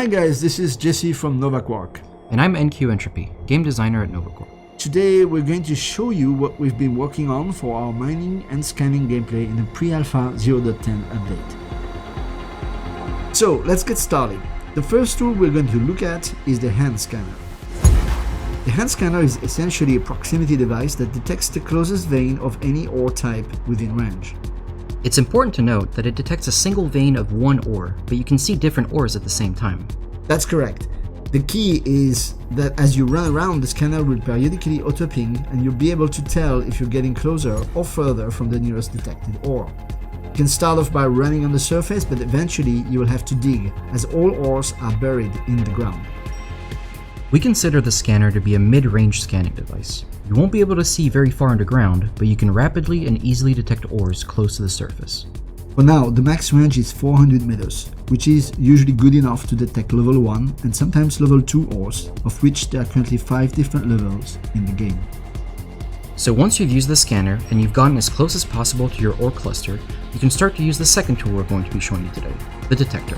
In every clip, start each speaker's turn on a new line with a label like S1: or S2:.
S1: Hi guys, this is Jesse from NovaQuark.
S2: And I'm NQ Entropy, game designer at NovaQuark.
S1: Today we're going to show you what we've been working on for our mining and scanning gameplay in the pre-alpha 0.10 update. So let's get started. The first tool we're going to look at is the hand scanner. The hand scanner is essentially a proximity device that detects the closest vein of any ore type within range.
S2: It's important to note that it detects a single vein of one ore, but you can see different ores at the same time.
S1: That's correct. The key is that as you run around, the scanner will periodically auto-ping and you'll be able to tell if you're getting closer or further from the nearest detected ore. You can start off by running on the surface, but eventually you will have to dig, as all ores are buried in the ground.
S2: We consider the scanner to be a mid-range scanning device. You won't be able to see very far underground, but you can rapidly and easily detect ores close to the surface.
S1: For now, the max range is 400 meters, which is usually good enough to detect level 1 and sometimes level 2 ores, of which there are currently 5 different levels in the game.
S2: So once you've used the scanner and you've gotten as close as possible to your ore cluster, you can start to use the second tool we're going to be showing you today, the detector.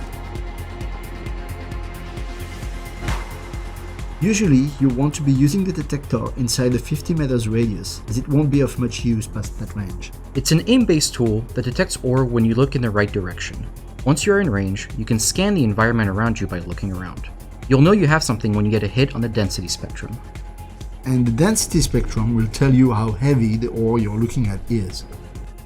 S1: Usually, you want to be using the detector inside a 50 meters radius, as it won't be of much use past that range.
S2: It's an aim-based tool that detects ore when you look in the right direction. Once you're in range, you can scan the environment around you by looking around. You'll know you have something when you get a hit on the density spectrum.
S1: And the density spectrum will tell you how heavy the ore you're looking at is.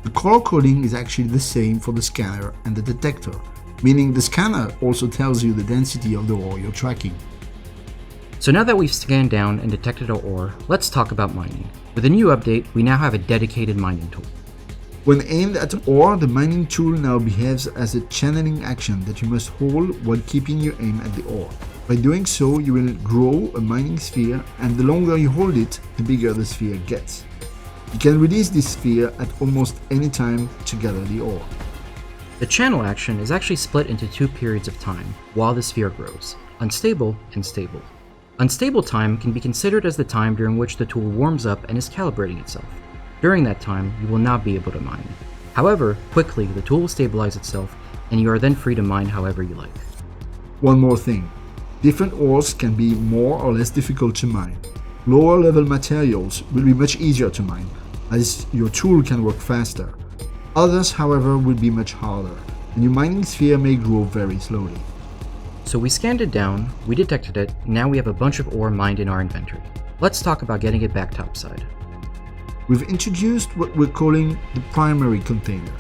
S1: The color coding is actually the same for the scanner and the detector, meaning the scanner also tells you the density of the ore you're tracking.
S2: So now that we've scanned down and detected our ore, let's talk about mining. With a new update, we now have a dedicated mining tool.
S1: When aimed at an ore, the mining tool now behaves as a channeling action that you must hold while keeping your aim at the ore. By doing so, you will grow a mining sphere, and the longer you hold it, the bigger the sphere gets. You can release this sphere at almost any time to gather the ore.
S2: The channel action is actually split into 2 periods of time while the sphere grows: unstable and stable. Unstable time can be considered as the time during which the tool warms up and is calibrating itself. During that time, you will not be able to mine. However, quickly the tool will stabilize itself and you are then free to mine however you like.
S1: One more thing. Different ores can be more or less difficult to mine. Lower level materials will be much easier to mine, as your tool can work faster. Others, however, will be much harder, and your mining sphere may grow very slowly.
S2: So we scanned it down, we detected it, now we have a bunch of ore mined in our inventory. Let's talk about getting it back topside.
S1: We've introduced what we're calling the primary container.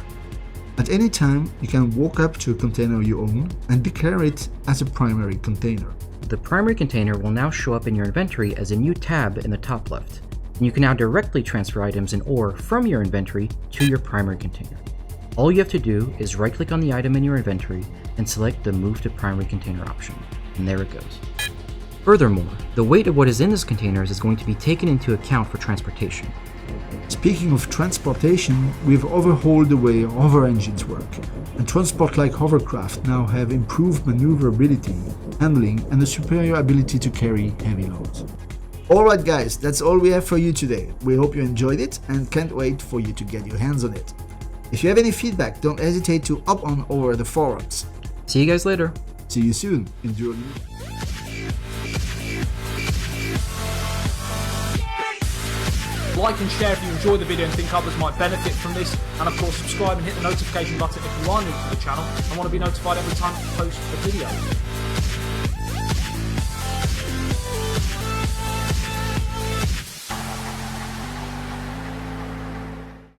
S1: At any time, you can walk up to a container you own and declare it as a primary container.
S2: The primary container will now show up in your inventory as a new tab in the top left, and you can now directly transfer items and ore from your inventory to your primary container. All you have to do is right-click on the item in your inventory and select the Move to Primary Container option, and there it goes. Furthermore, the weight of what is in this containers is going to be taken into account for transportation.
S1: Speaking of transportation, we've overhauled the way hover engines work, and transport-like hovercraft now have improved maneuverability, handling, and a superior ability to carry heavy loads. Alright guys, that's all we have for you today. We hope you enjoyed it and can't wait for you to get your hands on it. If you have any feedback, don't hesitate to hop on over the forums.
S2: See you guys later.
S1: See you soon. Enjoy.
S3: Like and share if you enjoy the video and think others might benefit from this, and of course subscribe and hit the notification button if you are new to the channel and want to be notified every time I post a video.